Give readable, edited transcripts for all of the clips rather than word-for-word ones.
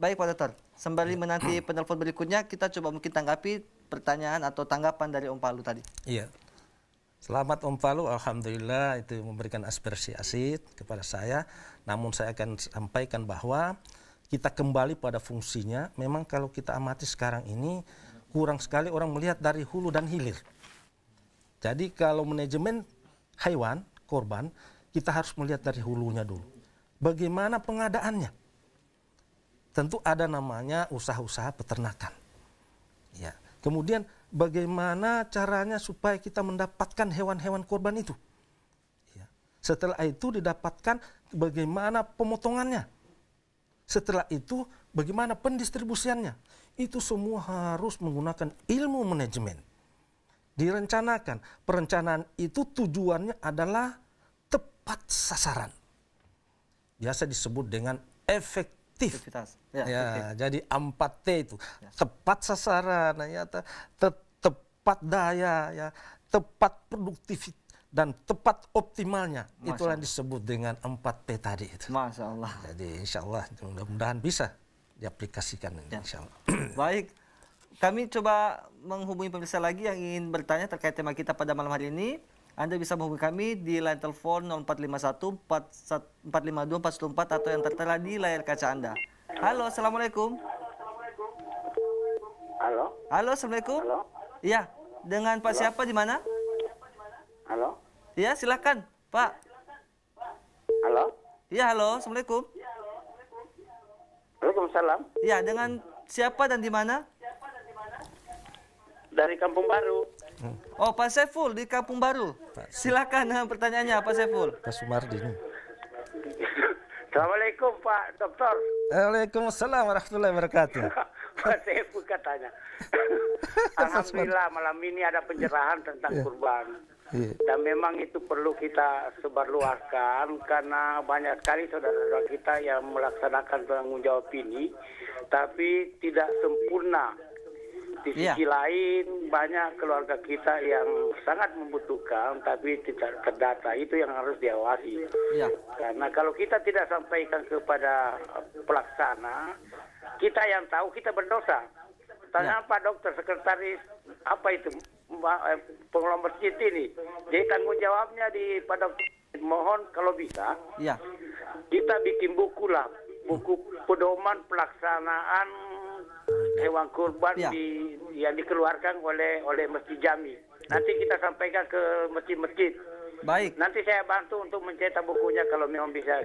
Baik Pak Dokter, sembari menanti penelpon berikutnya, kita coba mungkin tanggapi pertanyaan atau tanggapan dari Om Palu tadi. Iya. Selamat Om Palu, alhamdulillah itu memberikan apresiasi kepada saya. Namun saya akan sampaikan bahwa kita kembali pada fungsinya. Memang kalau kita amati sekarang ini kurang sekali orang melihat dari hulu dan hilir. Jadi kalau manajemen hewan, korban, kita harus melihat dari hulunya dulu. Bagaimana pengadaannya? Tentu ada namanya usaha-usaha peternakan. Ya. Kemudian bagaimana caranya supaya kita mendapatkan hewan-hewan korban itu? Ya. Setelah itu didapatkan bagaimana pemotongannya. Setelah itu bagaimana pendistribusiannya. Itu semua harus menggunakan ilmu manajemen. Direncanakan. Perencanaan itu tujuannya adalah tepat sasaran. Biasa disebut dengan efektif. Ya, jadi 4T itu. Ya. Tepat sasaran, ya, tepat daya, ya, tepat produktivitas, dan tepat optimalnya. Itulah yang disebut dengan 4P tadi itu. Masya Allah. Jadi insya Allah mudah-mudahan bisa diaplikasikan. Ya. Insya Allah. Baik, kami coba menghubungi pemirsa lagi yang ingin bertanya terkait tema kita pada malam hari ini. Anda bisa menghubungi kami di line telepon 0451 452 414 atau yang tertera di layar kaca Anda. Halo, Assalamualaikum. Halo. Halo, Assalamualaikum. Halo. Iya, dengan Pak siapa di mana? Halo. Iya, silakan, Pak. Halo. Iya, halo, Assalamualaikum. Waalaikumsalam. Iya, dengan siapa dan di mana? Dari Kampung Baru. Oh, Pak Saiful di Kampung Baru. Silakan dengan pertanyaannya, Pak Saiful. Pak Sumardi ini. Assalamualaikum Pak Dokter. Waalaikumsalam warahmatullahi wabarakatuh. Pak Saiful katanya. Alhamdulillah malam ini ada pencerahan tentang kurban. Dan memang itu perlu kita sebarluaskan karena banyak sekali saudara-saudara kita yang melaksanakan tanggung jawab ini, tapi tidak sempurna. Di sisi lain banyak keluarga kita yang sangat membutuhkan tapi tidak terdata. Itu yang harus diawasi. Karena kalau kita tidak sampaikan kepada pelaksana, kita yang tahu kita berdosa. Tanya Pak Dokter, sekretaris apa itu pengelola masjid ini. Jadi tanggung jawabnya di Pak Dokter. Mohon kalau bisa kita bikin buku lah, buku pedoman pelaksanaan hewan kurban yang dikeluarkan oleh Masjid Jami. Nanti kita sampaikan ke masjid-masjid. Baik. Nanti saya bantu untuk mencetak bukunya kalau memang bisa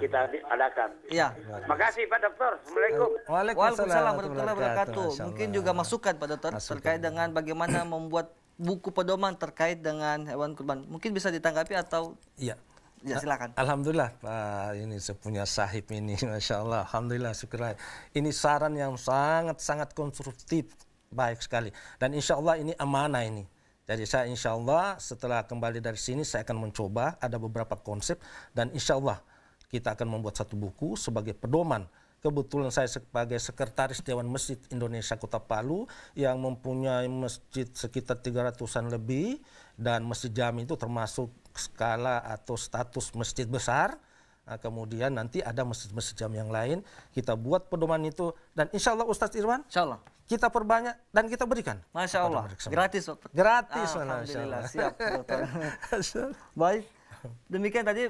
kita adakan. Iya. Makasih Pak Dokter. Assalamualaikum. Waalaikumsalam warahmatullahi wabarakatuh. Mungkin juga masukan Pak Dokter terkait dengan bagaimana membuat buku pedoman terkait dengan hewan kurban. Mungkin bisa ditanggapi atau? Iya. Ya, silakan. Alhamdulillah Pak, ini saya punya sahib ini, Masya Allah, Alhamdulillah, syukurlah. Ini saran yang sangat-sangat konstruktif, baik sekali. Dan insya Allah ini amanah ini. Jadi saya insya Allah setelah kembali dari sini saya akan mencoba, ada beberapa konsep. Dan insya Allah kita akan membuat satu buku sebagai pedoman. Kebetulan saya sebagai sekretaris Dewan Masjid Indonesia Kota Palu yang mempunyai masjid sekitar 300-an lebih. Dan Masjid Jami itu termasuk skala atau status masjid besar. Nah, kemudian nanti ada masjid-masjid Jami yang lain. Kita buat pedoman itu. Dan insya Allah Ustadz Irwan, insya Allah kita perbanyak dan kita berikan. Masya Allah. Gratis. Gratis. Alhamdulillah. Siap Dokter. Baik. Demikian tadi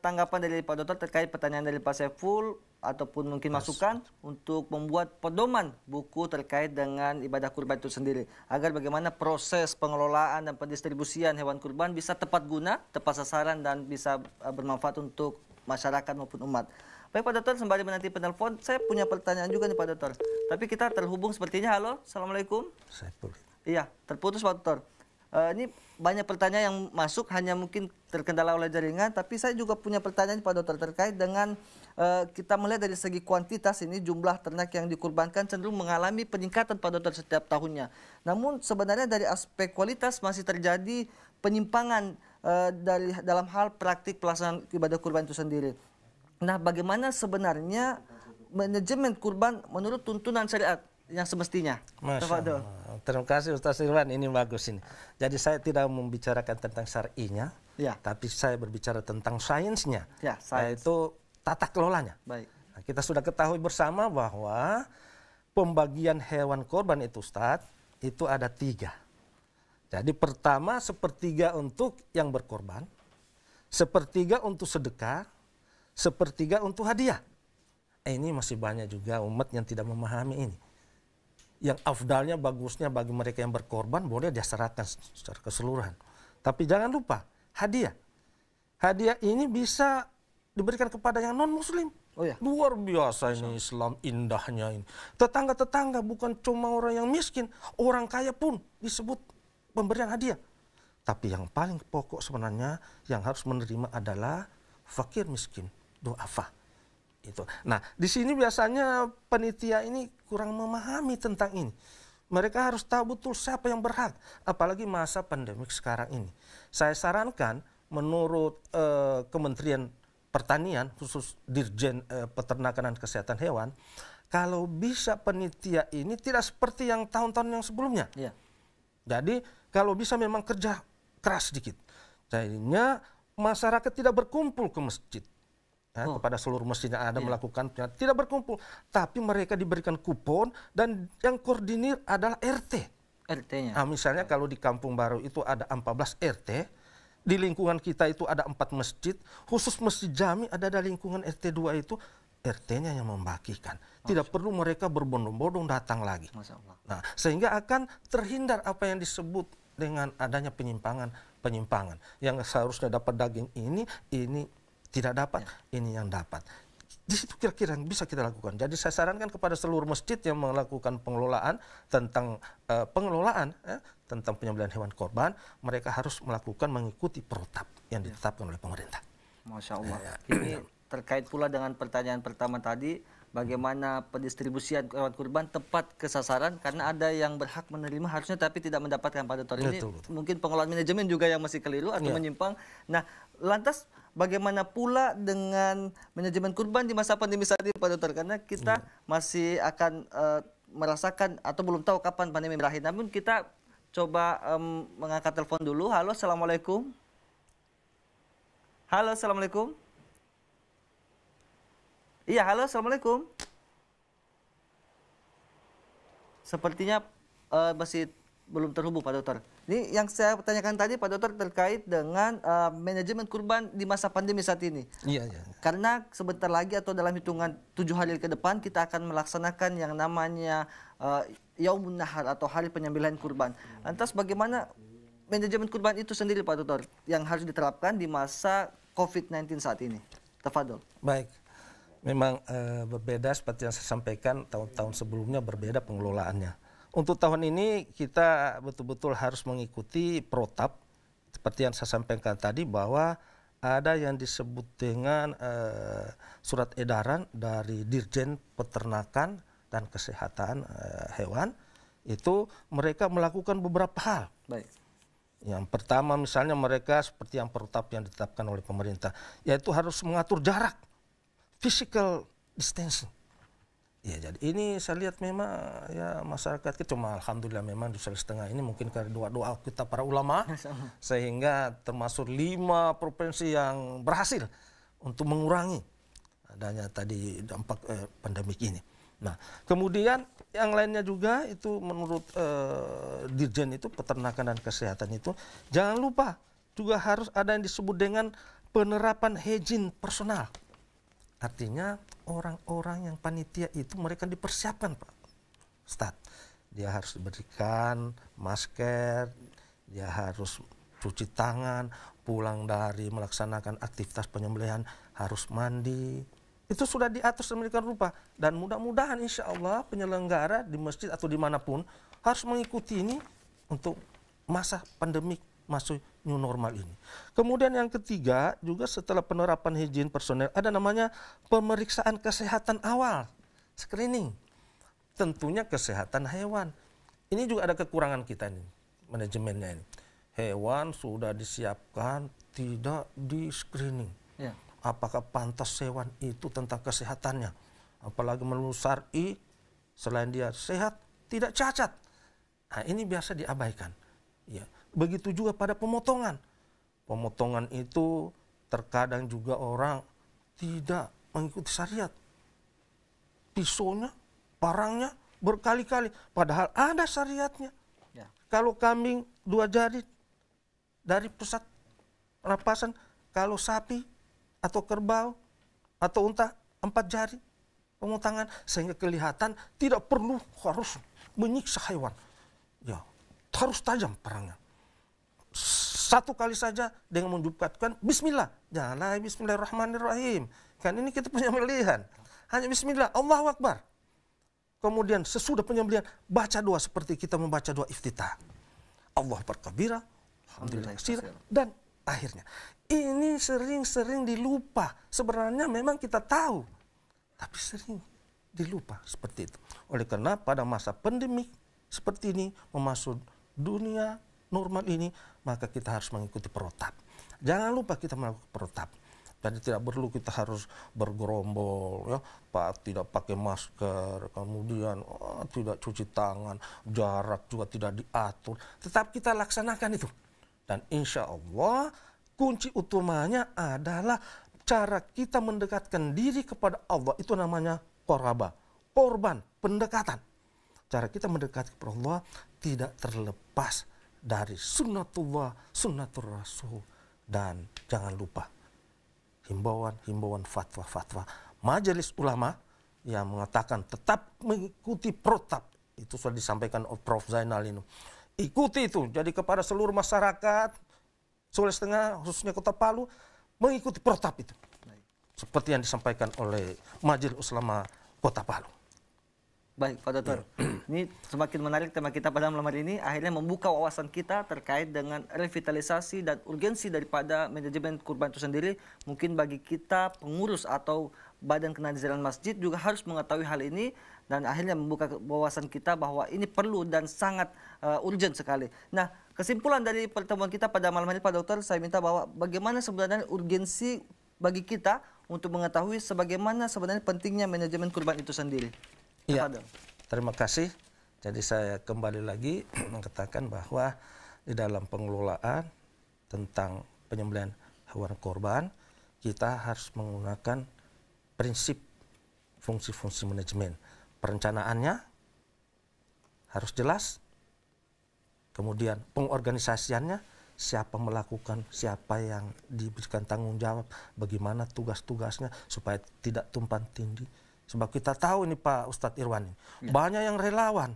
tanggapan dari Pak Dokter terkait pertanyaan dari Pak Saiful ataupun mungkin masukan untuk membuat pedoman buku terkait dengan ibadah kurban itu sendiri agar bagaimana proses pengelolaan dan pendistribusian hewan kurban bisa tepat guna, tepat sasaran dan bisa bermanfaat untuk masyarakat maupun umat. Baik Pak Dokter, sembari menanti penelpon, saya punya pertanyaan juga nih Pak Dokter. Tapi kita terhubung sepertinya. Halo, Assalamualaikum. Saiful. Iya, terputus Pak Dokter. Ini banyak pertanyaan yang masuk, hanya mungkin terkendala oleh jaringan, tapi saya juga punya pertanyaan Pak Dokter terkait dengan kita melihat dari segi kuantitas ini jumlah ternak yang dikurbankan cenderung mengalami peningkatan Pak Dokter setiap tahunnya. Namun sebenarnya dari aspek kualitas masih terjadi penyimpangan dalam hal praktik pelaksanaan ibadah kurban itu sendiri. Nah, bagaimana sebenarnya manajemen kurban menurut tuntunan syariat yang semestinya? Masya Allah. Terima kasih Ustaz Irwan, ini bagus ini. Jadi saya tidak membicarakan tentang syar'inya, tapi saya berbicara tentang sainsnya, yaitu tata kelolanya. Baik. Nah, kita sudah ketahui bersama bahwa pembagian hewan korban itu Ustadz, itu ada 3. Jadi pertama 1/3 untuk yang berkorban, 1/3 untuk sedekah, 1/3 untuk hadiah. Ini masih banyak juga umat yang tidak memahami ini. Yang afdalnya, bagusnya bagi mereka yang berkorban boleh diserahkan secara keseluruhan. Tapi jangan lupa hadiah. Hadiah ini bisa diberikan kepada yang non-muslim. Oh ya. Luar biasa ini Islam indahnya ini. Tetangga-tetangga bukan cuma orang yang miskin, orang kaya pun disebut pemberian hadiah. Tapi yang paling pokok sebenarnya yang harus menerima adalah fakir miskin, du'afa. Itu. Nah, di sini biasanya panitia ini kurang memahami tentang ini. Mereka harus tahu betul siapa yang berhak, apalagi masa pandemik sekarang ini. Saya sarankan menurut Kementerian Pertanian, khusus Dirjen Peternakan dan Kesehatan Hewan, kalau bisa panitia ini tidak seperti yang tahun-tahun yang sebelumnya. Iya. Jadi kalau bisa memang kerja keras sedikit. Jadinya masyarakat tidak berkumpul ke masjid. Ya, kepada seluruh masjid yang ada melakukan tidak berkumpul, tapi mereka diberikan kupon dan yang koordinir adalah RT. RT-nya. Nah, misalnya kalau di Kampung Baru itu ada 14 RT, di lingkungan kita itu ada 4 masjid, khusus Masjid Jami ada di lingkungan RT 2 itu RT-nya yang membagikan. Tidak perlu mereka berbondong-bondong datang lagi. Masya Allah. Nah, sehingga akan terhindar apa yang disebut dengan adanya penyimpangan. Yang seharusnya dapat daging ini tidak dapat, ini yang dapat. Di situ kira-kira yang bisa kita lakukan. Jadi saya sarankan kepada seluruh masjid yang melakukan pengelolaan tentang tentang penyembelihan hewan korban, mereka harus mengikuti protap yang ditetapkan oleh pemerintah. Masya Allah. Ini terkait pula dengan pertanyaan pertama tadi, bagaimana pendistribusian hewan kurban tepat ke sasaran, karena ada yang berhak menerima harusnya tapi tidak mendapatkan, Pak Dr. Ini Betul. mungkin pengelolaan manajemen juga yang masih keliru atau menyimpang. Nah, lantas bagaimana pula dengan manajemen kurban di masa pandemi saat ini, Pak Dr. Karena kita masih akan merasakan atau belum tahu kapan pandemi berakhir. Namun kita coba mengangkat telepon dulu. Halo, Assalamualaikum. Halo, Assalamualaikum. Iya, halo, Assalamualaikum. Sepertinya masih belum terhubung, Pak Dokter. Ini yang saya tanyakan tadi, Pak Dokter, terkait dengan manajemen kurban di masa pandemi saat ini. Iya. Karena sebentar lagi atau dalam hitungan 7 hari ke depan kita akan melaksanakan yang namanya Yaumun Nahar atau hari penyembelihan kurban. Lantas bagaimana manajemen kurban itu sendiri, Pak Dokter, yang harus diterapkan di masa COVID-19 saat ini? Tafadhol. Baik. Memang berbeda seperti yang saya sampaikan, tahun-tahun sebelumnya berbeda pengelolaannya. Untuk tahun ini kita betul-betul harus mengikuti protap seperti yang saya sampaikan tadi, bahwa ada yang disebut dengan surat edaran dari Dirjen Peternakan dan Kesehatan Hewan. Itu mereka melakukan beberapa hal. Baik. Yang pertama misalnya mereka seperti yang protap yang ditetapkan oleh pemerintah, yaitu harus mengatur jarak, physical distancing. Ya, jadi ini saya lihat memang ya masyarakat kita, cuma alhamdulillah memang di Sulawesi Tengah ini mungkin karena doa kita para ulama, sehingga termasuk 5 provinsi yang berhasil untuk mengurangi adanya tadi dampak pandemik ini. Nah, kemudian yang lainnya juga itu menurut Dirjen itu Peternakan dan Kesehatan itu, jangan lupa juga harus ada yang disebut dengan penerapan hygiene personal. Artinya orang-orang yang panitia itu mereka dipersiapkan, Pak Ustadz. Dia harus diberikan masker, dia harus cuci tangan, pulang dari melaksanakan aktivitas penyembelihan harus mandi. Itu sudah diatur sedemikian rupa. Dan mudah-mudahan insya Allah penyelenggara di masjid atau dimanapun harus mengikuti ini untuk masa pandemik masuk new normal ini. Kemudian yang ketiga juga setelah penerapan higien personel ada namanya pemeriksaan kesehatan awal, screening. Tentunya kesehatan hewan. Ini juga ada kekurangan kita nih, manajemennya ini. Hewan sudah disiapkan tidak di screening. Ya. Apakah pantas hewan itu tentang kesehatannya? Apalagi menurut syar'i, selain dia sehat, tidak cacat. Nah, ini biasa diabaikan. Ya. Begitu juga pada pemotongan. Pemotongan itu terkadang juga orang tidak mengikuti syariat. pisaunya, parangnya berkali-kali. Padahal ada syariatnya. Ya. Kalau kambing 2 jari dari pusat rapasan, kalau sapi atau kerbau atau unta 4 jari pemotongan, sehingga kelihatan tidak perlu harus menyiksa hewan. Ya, harus tajam parangnya. 1 kali saja dengan mengucapkan Bismillah. Janganlah Bismillahirrahmanirrahim. Kan ini kita penyembelihan. Hanya Bismillah, Allahu Akbar. Kemudian sesudah penyembelihan, baca doa seperti kita membaca doa iftitah. Allah berkabira, alhamdulillah katsira, dan akhirnya. Ini sering-sering dilupa. Sebenarnya memang kita tahu, tapi sering dilupa seperti itu. Oleh karena pada masa pandemi seperti ini, memasuki dunia normal ini, maka kita harus mengikuti protap. Jangan lupa kita melakukan protap. Jadi tidak perlu kita harus bergerombol, ya, tidak pakai masker, kemudian tidak cuci tangan, jarak juga tidak diatur. Tetap kita laksanakan itu. Dan insya Allah kunci utamanya adalah cara kita mendekatkan diri kepada Allah. Itu namanya qoraba, korban, pendekatan. Cara kita mendekati kepada Allah tidak terlepas dari sunnatullah, sunnatur rasul. Dan jangan lupa himbauan fatwa majelis ulama yang mengatakan tetap mengikuti protap. Itu sudah disampaikan oleh Prof. Zainal ini. Ikuti itu. Jadi kepada seluruh masyarakat Sulawesi Tengah, khususnya Kota Palu, mengikuti protap itu. Seperti yang disampaikan oleh Majelis Ulama Kota Palu. Baik, Pak Dokter. Ini semakin menarik tema kita pada malam hari ini. Akhirnya membuka wawasan kita terkait dengan revitalisasi dan urgensi daripada manajemen kurban itu sendiri. Mungkin bagi kita pengurus atau badan kenaziran masjid juga harus mengetahui hal ini. Dan akhirnya membuka wawasan kita bahwa ini perlu dan sangat urgent sekali. Nah, kesimpulan dari pertemuan kita pada malam hari ini, Pak Dokter, saya minta bahwa bagaimana sebenarnya urgensi bagi kita untuk mengetahui sebagaimana sebenarnya pentingnya manajemen kurban itu sendiri. Iya, terima kasih. Jadi saya kembali lagi mengatakan bahwa di dalam pengelolaan tentang penyembelihan hewan korban, kita harus menggunakan prinsip fungsi-fungsi manajemen. Perencanaannya harus jelas, kemudian pengorganisasiannya, siapa melakukan, siapa yang diberikan tanggung jawab, bagaimana tugas-tugasnya supaya tidak tumpang tindih. Sebab kita tahu ini Pak Ustadz Irwan, banyak yang relawan,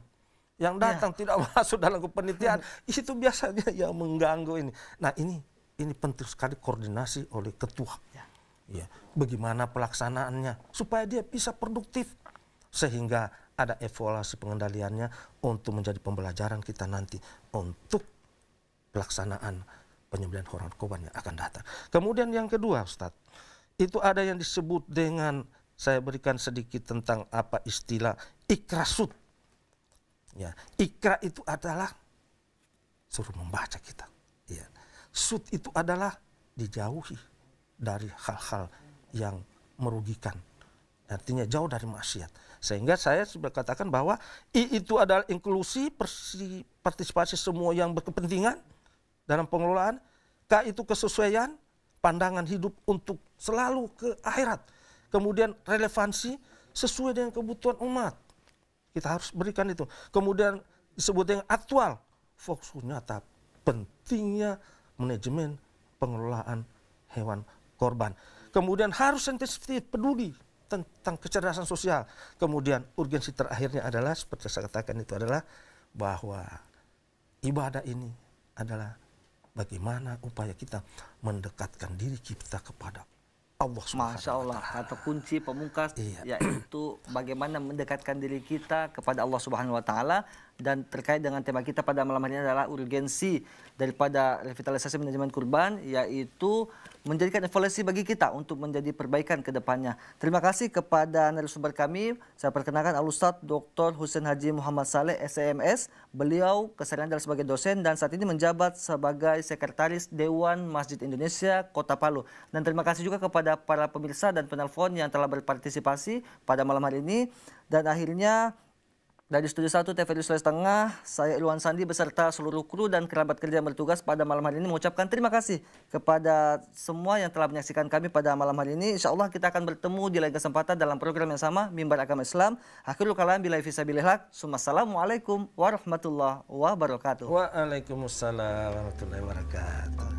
yang datang tidak masuk dalam kepanitiaan, itu biasanya yang mengganggu ini. Nah ini penting sekali koordinasi oleh ketua. Ya, bagaimana pelaksanaannya supaya dia bisa produktif, sehingga ada evaluasi pengendaliannya untuk menjadi pembelajaran kita nanti untuk pelaksanaan penyembelihan hewan korban yang akan datang. Kemudian yang kedua Ustadz, itu ada yang disebut dengan, saya berikan sedikit tentang apa istilah ikrasud. Ya, ikra itu adalah suruh membaca kita. Ya. Sud itu adalah dijauhi dari hal-hal yang merugikan. Artinya jauh dari maksiat. Sehingga saya sudah katakan bahwa I itu adalah inklusi, partisipasi semua yang berkepentingan dalam pengelolaan. K itu kesesuaian, pandangan hidup untuk selalu ke akhirat. Kemudian relevansi sesuai dengan kebutuhan umat. Kita harus berikan itu. Kemudian disebut dengan aktual. Fokus nyata pentingnya manajemen pengelolaan hewan korban. Kemudian harus sensitif peduli tentang kecerdasan sosial. Kemudian urgensi terakhirnya adalah, seperti saya katakan itu adalah bahwa ibadah ini adalah bagaimana upaya kita mendekatkan diri kita kepada Allah Subhanahu Masya Allah, kata kunci pemungkas yaitu bagaimana mendekatkan diri kita kepada Allah Subhanahu wa Ta'ala. Dan terkait dengan tema kita pada malam hari ini adalah urgensi daripada revitalisasi manajemen kurban, yaitu menjadikan evaluasi bagi kita untuk menjadi perbaikan ke depannya. Terima kasih kepada narasumber kami. Saya perkenalkan Al-Ustadz Dr. Husain Haji Muhammad Saleh, SEMS. Beliau keseharian adalah sebagai dosen dan saat ini menjabat sebagai Sekretaris Dewan Masjid Indonesia Kota Palu. Dan terima kasih juga kepada para pemirsa dan penelpon yang telah berpartisipasi pada malam hari ini. Dan akhirnya Dari Studio 1 TVRI Sulawesi Tengah, saya Ilwan Sandi beserta seluruh kru dan kerabat kerja yang bertugas pada malam hari ini mengucapkan terima kasih kepada semua yang telah menyaksikan kami pada malam hari ini. Insya Allah kita akan bertemu di lain kesempatan dalam program yang sama, Mimbar Agama Islam. Akhirul kalam billahi fisabilillah. Assalamualaikum warahmatullahi wabarakatuh. Waalaikumsalam warahmatullahi wabarakatuh.